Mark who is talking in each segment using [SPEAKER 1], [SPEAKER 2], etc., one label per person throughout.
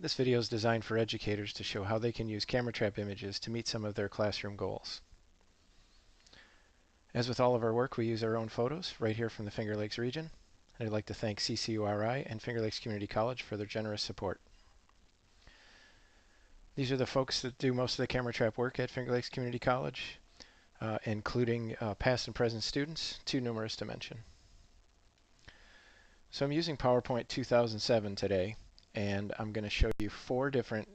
[SPEAKER 1] This video is designed for educators to show how they can use camera trap images to meet some of their classroom goals. As with all of our work, we use our own photos right here from the Finger Lakes region. And I'd like to thank CCURI and Finger Lakes Community College for their generous support. These are the folks that do most of the camera trap work at Finger Lakes Community College, including past and present students, too numerous to mention. So I'm using PowerPoint 2007 today, and I'm going to show you 4 different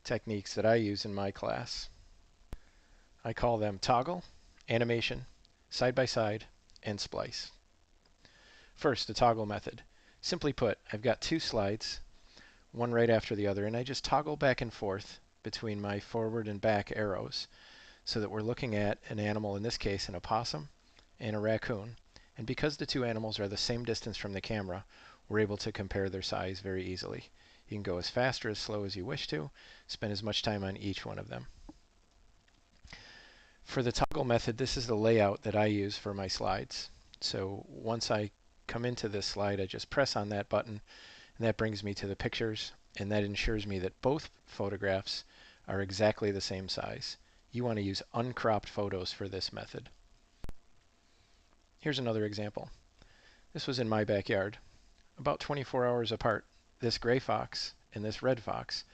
[SPEAKER 1] techniques that I use in my class. I call them toggle, animation, side-by-side, and splice. First, the toggle method. Simply put, I've got 2 slides, one right after the other, and I just toggle back and forth between my forward and back arrows so that we're looking at an animal, in this case an opossum and a raccoon. And because the 2 animals are the same distance from the camera, we're able to compare their size very easily. You can go as fast or as slow as you wish to, spend as much time on each one of them. For the toggle method, this is the layout that I use for my slides. So once I come into this slide, I just press on that button, and that brings me to the pictures, and that ensures me that both photographs are exactly the same size. You want to use uncropped photos for this method. Here's another example. This was in my backyard. About 24 hours apart, this gray fox and this red fox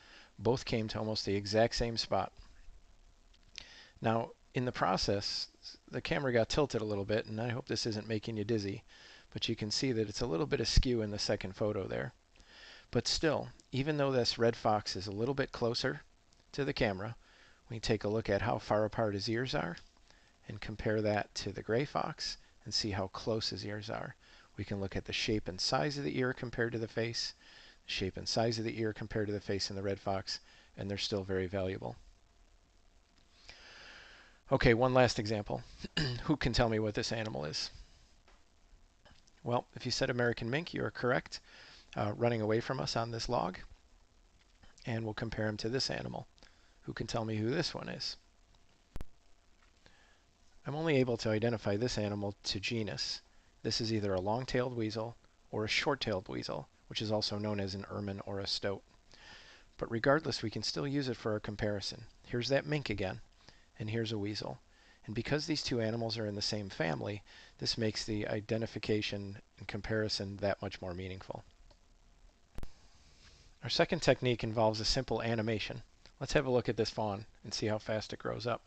[SPEAKER 1] both came to almost the exact same spot. Now, in the process, the camera got tilted a little bit, and I hope this isn't making you dizzy, but you can see that it's a little bit askew in the second photo there. But still, even though this red fox is a little bit closer to the camera, we take a look at how far apart his ears are and compare that to the gray fox and see how close his ears are. We can look at the shape and size of the ear compared to the face, the shape and size of the ear compared to the face in the red fox, and they're still very valuable. Okay, one last example. Who can tell me what this animal is? Well, if you said American mink, you are correct. Running away from us on this log. And we'll compare him to this animal. Who can tell me who this one is? I'm only able to identify this animal to genus. This is either a long-tailed weasel or a short-tailed weasel, which is also known as an ermine or a stoat. But regardless, we can still use it for our comparison. Here's that mink again, and here's a weasel. And because these 2 animals are in the same family, this makes the identification and comparison that much more meaningful. Our second technique involves a simple animation. Let's have a look at this fawn and see how fast it grows up.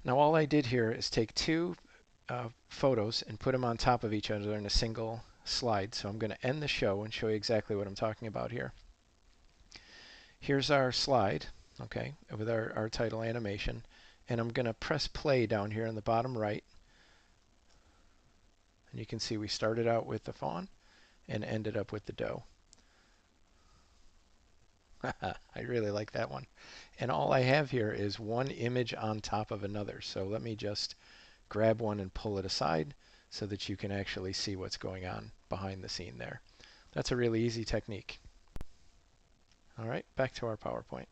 [SPEAKER 1] Now all I did here is take 2 photos and put them on top of each other in a single slide. So I'm going to end the show and show you exactly what I'm talking about here. Here's our slide, okay, with our title animation, and I'm going to press play down here in the bottom right. And you can see we started out with the fawn and ended up with the doe. I really like that one. And all I have here is one image on top of another. So let me just grab one and pull it aside so that you can actually see what's going on behind the scene there. That's a really easy technique. All right, back to our PowerPoint.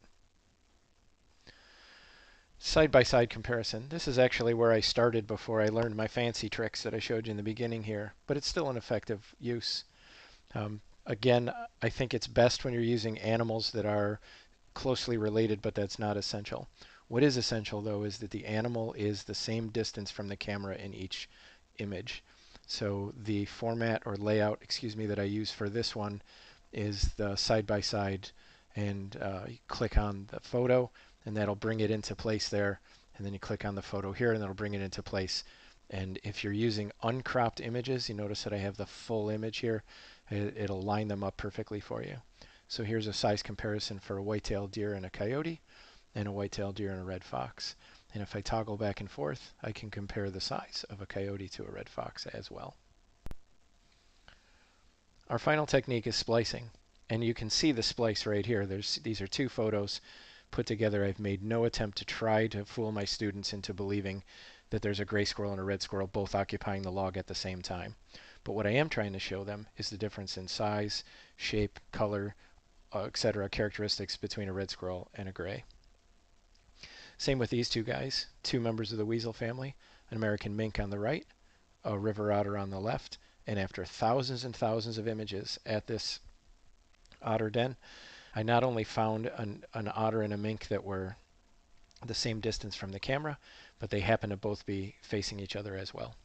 [SPEAKER 1] Side-by-side comparison. This is actually where I started before I learned my fancy tricks that I showed you in the beginning here, but it's still an effective use. Again, I think it's best when you're using animals that are closely related, but that's not essential. What is essential, though, is that the animal is the same distance from the camera in each image. So the format or layout, that I use for this one is the side-by-side, and you click on the photo, and that'll bring it into place there. And then you click on the photo here, and that'll bring it into place. And if you're using uncropped images, you notice that I have the full image here. It'll line them up perfectly for you. So here's a size comparison for a white-tailed deer and a coyote, and a white-tailed deer and a red fox. And if I toggle back and forth, I can compare the size of a coyote to a red fox as well. Our final technique is splicing. And you can see the splice right here. These are 2 photos put together. I've made no attempt to try to fool my students into believing that there's a gray squirrel and a red squirrel both occupying the log at the same time. But what I am trying to show them is the difference in size, shape, color, etc., characteristics between a red squirrel and a gray. Same with these 2 guys, 2 members of the weasel family, an American mink on the right, a river otter on the left, and after thousands and thousands of images at this otter den, I not only found an otter and a mink that were the same distance from the camera, but they happen to both be facing each other as well.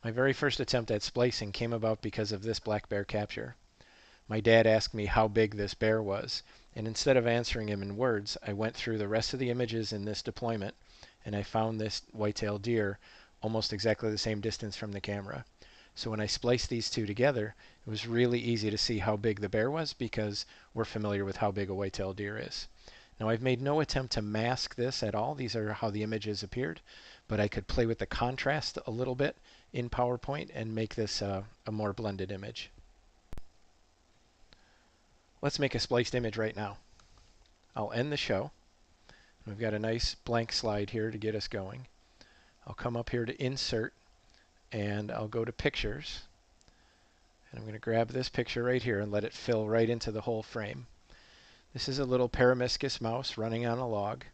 [SPEAKER 1] My very first attempt at splicing came about because of this black bear capture. My dad asked me how big this bear was, and instead of answering him in words, I went through the rest of the images in this deployment, and I found this white-tailed deer almost exactly the same distance from the camera. So when I spliced these two together, it was really easy to see how big the bear was because we're familiar with how big a white-tailed deer is. Now I've made no attempt to mask this at all. These are how the images appeared, but I could play with the contrast a little bit in PowerPoint and make this a more blended image. Let's make a spliced image right now. I'll end the show. We've got a nice blank slide here to get us going. I'll come up here to Insert, and I'll go to Pictures. And I'm going to grab this picture right here and let it fill right into the whole frame. This is a little Peromyscus mouse running on a log.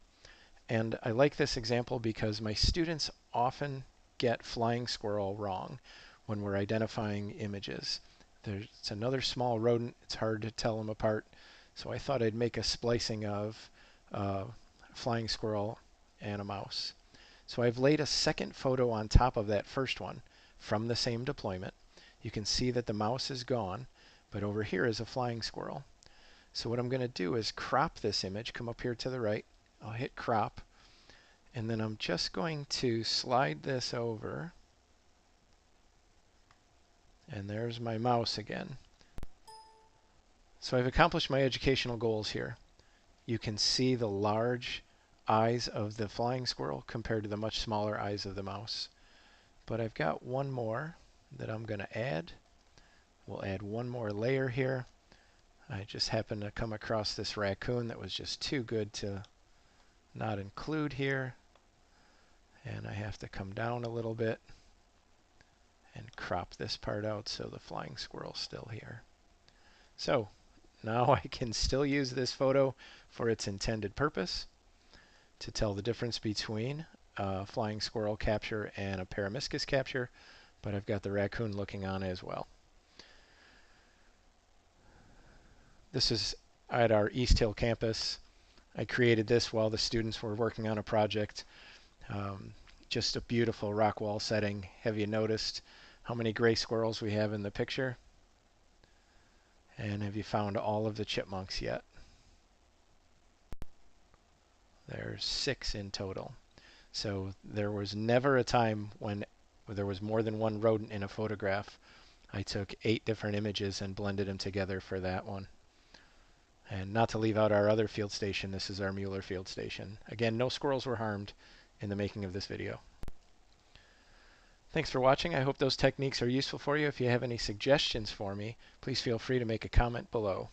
[SPEAKER 1] And I like this example because my students often get flying squirrel wrong when we're identifying images. It's another small rodent. It's hard to tell them apart. So I thought I'd make a splicing of flying squirrel and a mouse. So I've laid a second photo on top of that first one from the same deployment. You can see that the mouse is gone, but over here is a flying squirrel. So what I'm going to do is crop this image, come up here to the right. I'll hit crop, and then I'm just going to slide this over. And there's my mouse again. So I've accomplished my educational goals here. You can see the large eyes of the flying squirrel compared to the much smaller eyes of the mouse. But I've got one more that I'm going to add. We'll add one more layer here. I just happened to come across this raccoon that was just too good to not include here. And I have to come down a little bit and crop this part out so the flying squirrel's still here. So now I can still use this photo for its intended purpose to tell the difference between a flying squirrel capture and a Peromyscus capture, but I've got the raccoon looking on as well. This is at our East Hill campus. I created this while the students were working on a project. Just a beautiful rock wall setting. Have you noticed how many gray squirrels we have in the picture? And have you found all of the chipmunks yet? There's 6 in total. So there was never a time when there was more than one rodent in a photograph. I took 8 different images and blended them together for that one. And not to leave out our other field station, this is our Mueller field station. Again, no squirrels were harmed in the making of this video. Thanks for watching. I hope those techniques are useful for you. If you have any suggestions for me, please feel free to make a comment below.